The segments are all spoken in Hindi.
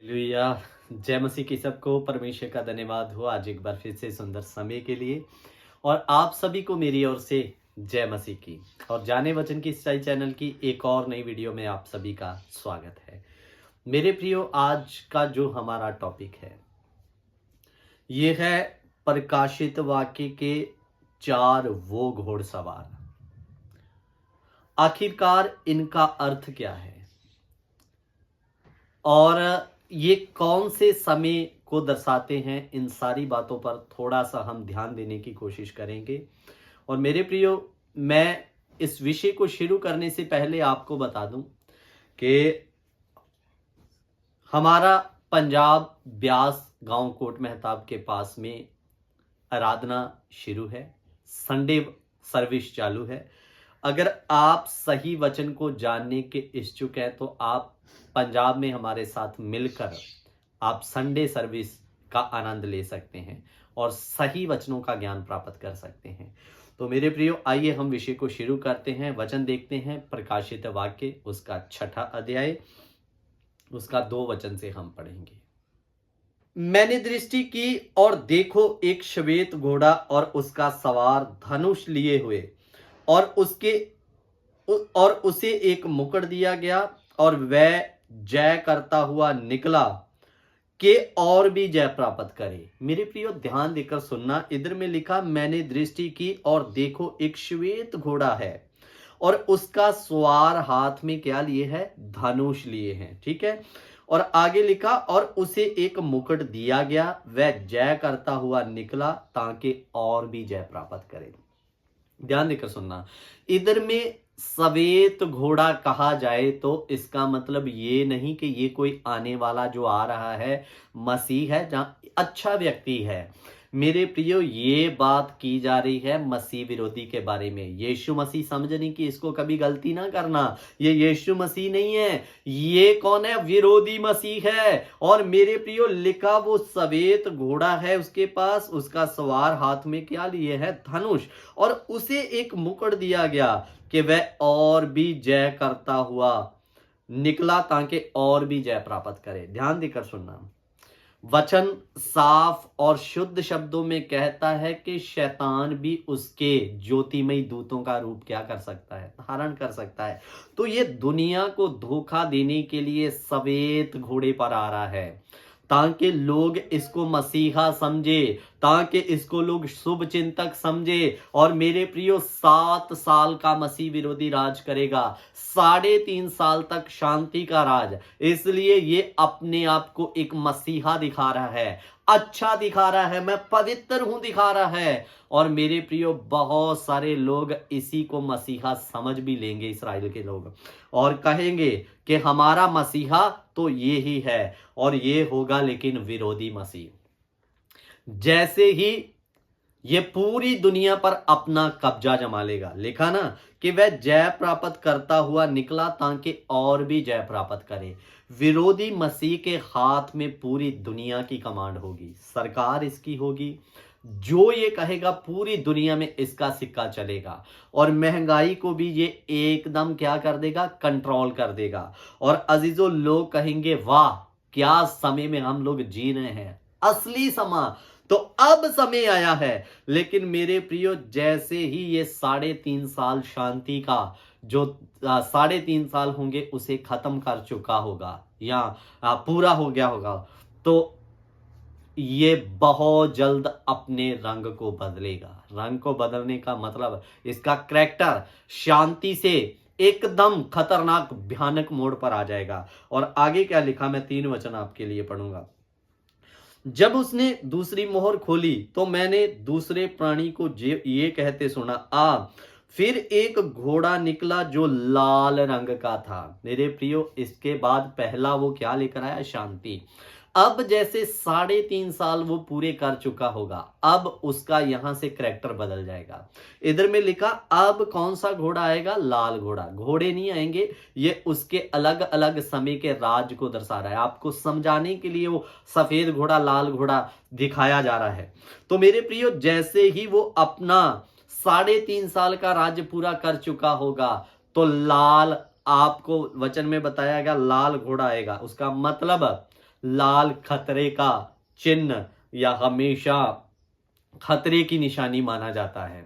हालेलुया। जय मसीह की सबको परमेश्वर का धन्यवाद हो आज एक बार फिर से सुंदर समय के लिए। और आप सभी को मेरी ओर से जय मसीह की और जाने वचन की सच्चाई चैनल की एक और नई वीडियो में आप सभी का स्वागत है। मेरे प्रियो, आज का जो हमारा टॉपिक है ये है प्रकाशित वाक्य के 4 वो घोड़सवार। आखिरकार इनका अर्थ क्या है और ये कौन से समय को दर्शाते हैं, इन सारी बातों पर थोड़ा सा हम ध्यान देने की कोशिश करेंगे। और मेरे प्रियो, मैं इस विषय को शुरू करने से पहले आपको बता दूं कि हमारा पंजाब ब्यास गांव कोट मेहताब के पास में आराधना शुरू है, संडे सर्विस चालू है। अगर आप सही वचन को जानने के इच्छुक हैं तो आप पंजाब में हमारे साथ मिलकर आप संडे सर्विस का आनंद ले सकते हैं और सही वचनों का ज्ञान प्राप्त कर सकते हैं। तो मेरे प्रियो, आइए हम विषय को शुरू करते हैं। वचन देखते हैं, प्रकाशित वाक्य उसका 6ठा अध्याय उसका 2 वचन से हम पढ़ेंगे। मैंने दृष्टि की और देखो, एक श्वेत घोड़ा और उसका सवार धनुष लिए हुए, और उसे एक मुकुट दिया गया, और वह जय करता हुआ निकला कि और भी जय प्राप्त करे। मेरे प्रियो, ध्यान देकर सुनना। इधर में लिखा, मैंने दृष्टि की और देखो एक श्वेत घोड़ा है और उसका सवार हाथ में क्या लिए है? धनुष लिए हैं। ठीक है। और आगे लिखा, और उसे एक मुकुट दिया गया, वह जय करता हुआ निकला ताकि और भी जय प्राप्त करे। ध्यान देकर सुनना। इधर में सवेत घोड़ा कहा जाए तो इसका मतलब ये नहीं कि ये कोई आने वाला जो आ रहा है मसीह है, जहां अच्छा व्यक्ति है। मेरे प्रियो, ये बात की जा रही है मसीह विरोधी के बारे में। यीशु मसीह समझने की इसको कभी गलती ना करना। ये यीशु मसीह नहीं है। ये कौन है? विरोधी मसीह है। और मेरे प्रियो, लिखा वो सवेत घोड़ा है उसके पास, उसका सवार हाथ में क्या लिए है? धनुष। और उसे एक मुकुट दिया गया कि वह और भी जय करता हुआ निकला ताकि और भी जय प्राप्त करे। ध्यान देकर सुनना। वचन साफ और शुद्ध शब्दों में कहता है कि शैतान भी उसके ज्योतिमयी दूतों का रूप क्या कर सकता है? धारण कर सकता है। तो ये दुनिया को धोखा देने के लिए सवेत घोड़े पर आ रहा है ताकि लोग इसको मसीहा समझे, ताकि इसको लोग शुभ चिंतक समझे। और मेरे प्रियो, 7 साल का मसीह विरोधी राज करेगा, 3.5 साल तक शांति का राज। इसलिए ये अपने आप को एक मसीहा दिखा रहा है, अच्छा दिखा रहा है, मैं पवित्र हूं दिखा रहा है। और मेरे प्रियो, बहुत सारे लोग इसी को मसीहा समझ भी लेंगे, इस्राएल के लोग, और कहेंगे कि हमारा मसीहा तो ये ही है, और ये होगा लेकिन विरोधी मसीह। जैसे ही ये पूरी दुनिया पर अपना कब्जा जमा लेगा, लिखा ना कि वह जय प्राप्त करता हुआ निकला ताकि और भी जय प्राप्त करे। विरोधी मसीह के हाथ में पूरी दुनिया की कमांड होगी, सरकार इसकी होगी। जो ये कहेगा पूरी दुनिया में इसका सिक्का चलेगा, और महंगाई को भी ये एकदम क्या कर देगा? कंट्रोल कर देगा। और अजीजों, लोग कहेंगे वाह क्या समय में हम लोग जी रहे हैं, असली समय तो अब समय आया है। लेकिन मेरे प्रियो, जैसे ही ये 3.5 साल शांति का जो 3.5 साल होंगे उसे खत्म कर चुका होगा या पूरा हो गया होगा, तो ये बहुत जल्द अपने रंग को बदलेगा। रंग को बदलने का मतलब इसका करैक्टर शांति से एकदम खतरनाक भयानक मोड़ पर आ जाएगा। और आगे क्या लिखा, मैं 3 वचन आपके लिए पढ़ूंगा। जब उसने दूसरी मोहर खोली तो मैंने दूसरे प्राणी को ये कहते सुना, आ। फिर एक घोड़ा निकला जो लाल रंग का था। मेरे प्रियो, इसके बाद पहला वो क्या लेकर आया? शांति। अब जैसे 3.5 साल वो पूरे कर चुका होगा, अब उसका यहां से करैक्टर बदल जाएगा। इधर में लिखा, अब कौन सा घोड़ा आएगा? लाल घोड़ा। घोड़े नहीं आएंगे, ये उसके अलग अलग समय के राज को दर्शा रहा है। आपको समझाने के लिए वो सफेद घोड़ा लाल घोड़ा दिखाया जा रहा है। तो मेरे प्रियो, जैसे ही वो अपना 3.5 साल का राज्य पूरा कर चुका होगा तो लाल, आपको वचन में बताया गया लाल घोड़ा आएगा। उसका मतलब लाल खतरे का चिन्ह या हमेशा खतरे की निशानी माना जाता है।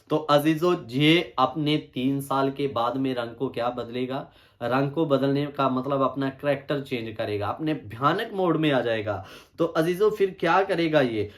तो अजीजों, ये अपने 3 साल के बाद में रंग को क्या बदलेगा? रंग को बदलने का मतलब अपना करैक्टर चेंज करेगा, अपने भयानक मोड में आ जाएगा। तो अजीजों, फिर क्या करेगा ये?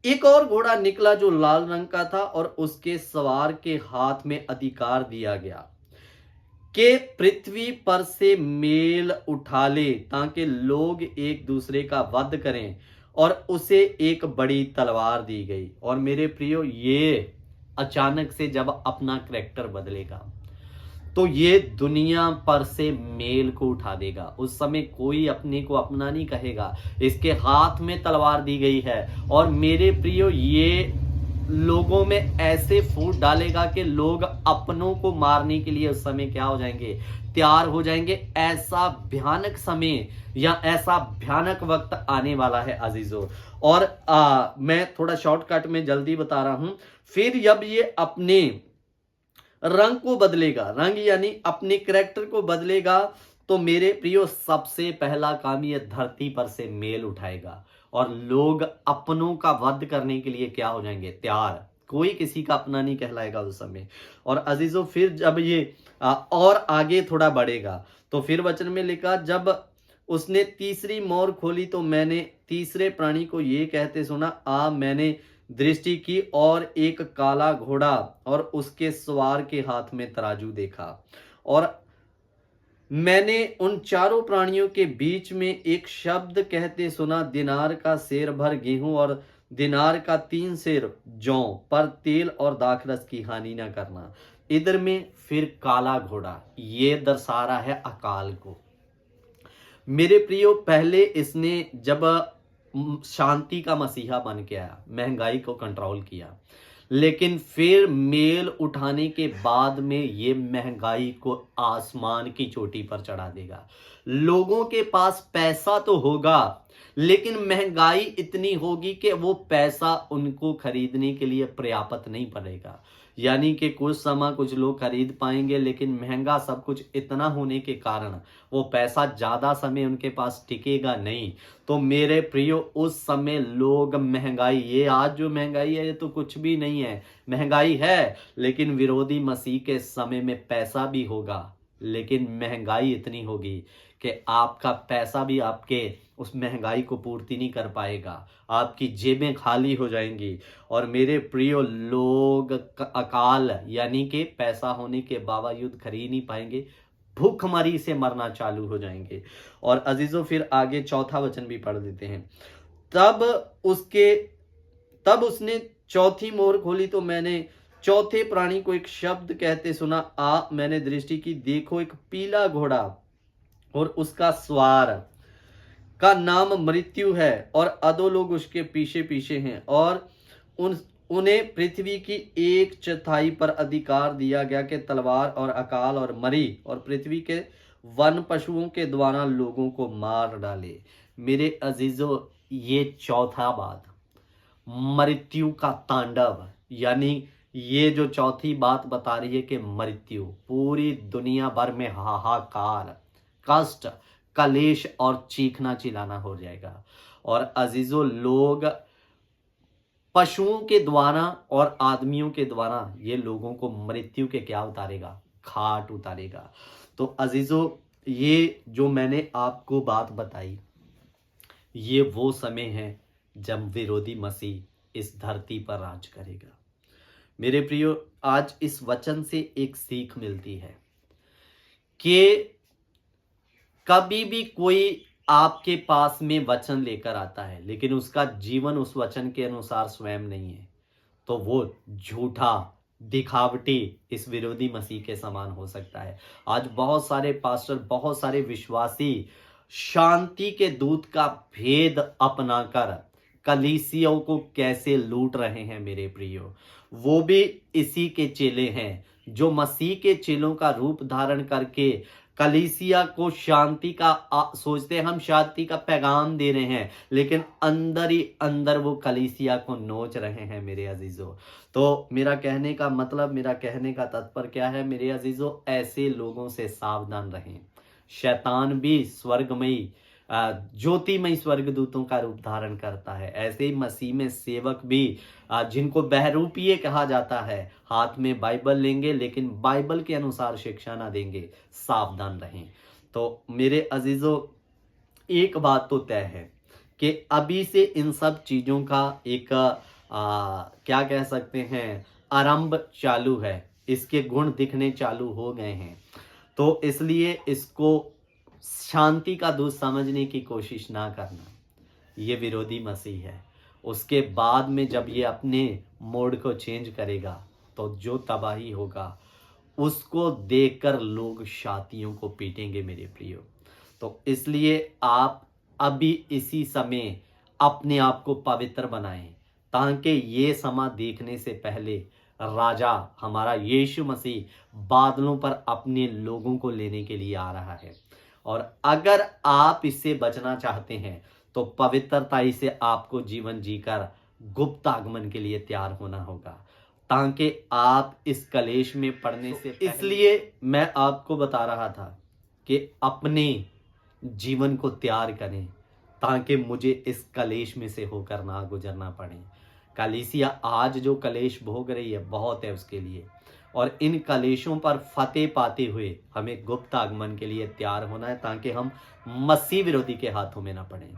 एक और घोड़ा निकला जो लाल रंग का था, और उसके सवार के हाथ में अधिकार दिया गया कि पृथ्वी पर से मेल उठा ले, ताकि लोग एक दूसरे का वध करें, और उसे एक बड़ी तलवार दी गई। और मेरे प्रियो, ये अचानक से जब अपना करैक्टर बदलेगा तो ये दुनिया पर से मेल को उठा देगा। उस समय कोई अपने को अपना नहीं कहेगा, इसके हाथ में तलवार दी गई है। और मेरे प्रियो, ये लोगों में ऐसे फूट डालेगा कि लोग अपनों को मारने के लिए उस समय क्या हो जाएंगे? तैयार हो जाएंगे। ऐसा भयानक समय या ऐसा भयानक वक्त आने वाला है अजीजों। और मैं थोड़ा शॉर्टकट में जल्दी बता रहा हूं। फिर जब ये अपने रंग को बदलेगा, रंग यानी अपने करैक्टर को बदलेगा, तो मेरे प्रियो, सबसे पहला काम ये धरती पर से मेल उठाएगा, और लोग अपनों का वध करने के लिए क्या हो जाएंगे? तैयार। कोई किसी का अपना नहीं कहलाएगा उस समय। और अजीजों, फिर जब ये और आगे थोड़ा बढ़ेगा, तो फिर वचन में लिखा, जब उसने तीसरी मोहर खोली तो मैंने तीसरे प्राणी को ये कहते सुना, मैंने दृष्टि की, और एक काला घोड़ा और उसके सवार के हाथ में तराजू देखा। और मैंने उन चारों प्राणियों के बीच में एक शब्द कहते सुना, दिनार का सेर भर गेहूं और दिनार का 3 सेर जौ पर तेल और दाखरस की हानि न करना। इधर में फिर काला घोड़ा, ये दर्शा रहा है अकाल को। मेरे प्रियो, पहले इसने जब शांति का मसीहा बन के आया, महंगाई को कंट्रोल किया, लेकिन फिर मेल उठाने के बाद में ये महंगाई को आसमान की चोटी पर चढ़ा देगा। लोगों के पास पैसा तो होगा, लेकिन महंगाई इतनी होगी कि वो पैसा उनको खरीदने के लिए पर्याप्त नहीं पड़ेगा। यानी कि कुछ समय कुछ लोग खरीद पाएंगे, लेकिन महंगा सब कुछ इतना होने के कारण वो पैसा ज्यादा समय उनके पास टिकेगा नहीं। तो मेरे प्रियो, उस समय लोग महंगाई, ये आज जो महंगाई है ये तो कुछ भी नहीं है, महंगाई है, लेकिन विरोधी मसीह के समय में पैसा भी होगा, लेकिन महंगाई इतनी होगी कि आपका पैसा भी आपके उस महंगाई को पूर्ति नहीं कर पाएगा, आपकी जेबें खाली हो जाएंगी। और मेरे प्रियो, लोग अकाल यानी कि पैसा होने के बावजूद खरीद नहीं पाएंगे, भूखमरी से मरना चालू हो जाएंगे। और अजीजों, फिर आगे चौथा वचन भी पढ़ देते हैं। तब उसने चौथी मोहर खोली तो मैंने चौथे प्राणी को एक शब्द कहते सुना, मैंने दृष्टि की, देखो एक पीला घोड़ा और उसका सवार का नाम मृत्यु है, और अधोलोक उसके पीछे पीछे हैं, और उन्हें पृथ्वी की 1/4 पर अधिकार दिया गया कि तलवार और अकाल और मरी और पृथ्वी के वन पशुओं के द्वारा लोगों को मार डाले। मेरे अजीजों, ये चौथा बात, मृत्यु का तांडव, यानी ये जो चौथी बात बता रही है कि मृत्यु पूरी दुनिया भर में हाहाकार, कष्ट, कलेश और चीखना चिल्लाना हो जाएगा। और अजीजों, लोग पशुओं के द्वारा और आदमियों के द्वारा ये लोगों को मृत्यु के क्या उतारेगा? घाट उतारेगा। तो अजीजों, ये जो मैंने आपको बात बताई, ये वो समय है जब विरोधी मसीह इस धरती पर राज करेगा। मेरे प्रियो, आज इस वचन से एक सीख मिलती है कि कभी भी कोई आपके पास में वचन लेकर आता है, लेकिन उसका जीवन उस वचन के अनुसार स्वयं नहीं है, तो वो झूठा, दिखावटी, इस विरोधी मसीह के समान हो सकता है। आज बहुत सारे पास्टर, बहुत सारे विश्वासी शांति के दूत का भेद अपनाकर कलीसियों को कैसे लूट रहे हैं। मेरे प्रियो, वो भी इसी के चेले हैं जो मसीह के चेलों का रूप धारण करके कलीसिया को शांति का सोचते हैं हम शांति का पैगाम दे रहे हैं, लेकिन अंदर ही अंदर वो कलीसिया को नोच रहे हैं। मेरे अजीजों, तो मेरा कहने का मतलब, मेरा कहने का तात्पर्य क्या है मेरे अजीजों? ऐसे लोगों से सावधान रहें। शैतान भी स्वर्गमयी ज्योतिमय स्वर्गदूतों का रूप धारण करता है, ऐसे ही मसीह में सेवक भी जिनको बहरूपीय कहा जाता है, हाथ में बाइबल लेंगे लेकिन बाइबल के अनुसार शिक्षा ना देंगे, सावधान रहें। तो मेरे अजीजों, एक बात तो तय है कि अभी से इन सब चीज़ों का एक क्या कह सकते हैं, आरंभ चालू है, इसके गुण दिखने चालू हो गए हैं। तो इसलिए इसको शांति का दूत समझने की कोशिश ना करना, ये विरोधी मसीह है। उसके बाद में जब ये अपने मोड को चेंज करेगा तो जो तबाही होगा उसको देखकर लोग छातियों को पीटेंगे मेरे प्रियो। तो इसलिए आप अभी इसी समय अपने आप को पवित्र बनाएं, ताकि ये समा देखने से पहले राजा हमारा यीशु मसीह बादलों पर अपने लोगों को लेने के लिए आ रहा है। और अगर आप इससे बचना चाहते हैं तो पवित्रता से आपको जीवन जीकर गुप्त आगमन के लिए तैयार होना होगा, ताकि आप इस कलेश में पड़ने से इसलिए मैं आपको बता रहा था कि अपने जीवन को तैयार करें, ताकि मुझे इस कलेश में से होकर ना गुजरना पड़े। कलीसिया आज जो कलेश भोग रही है बहुत है उसके लिए, और इन कलेशों पर फतेह पाते हुए हमें गुप्त आगमन के लिए तैयार होना है, ताकि हम मसीह विरोधी के हाथों में ना पड़ें।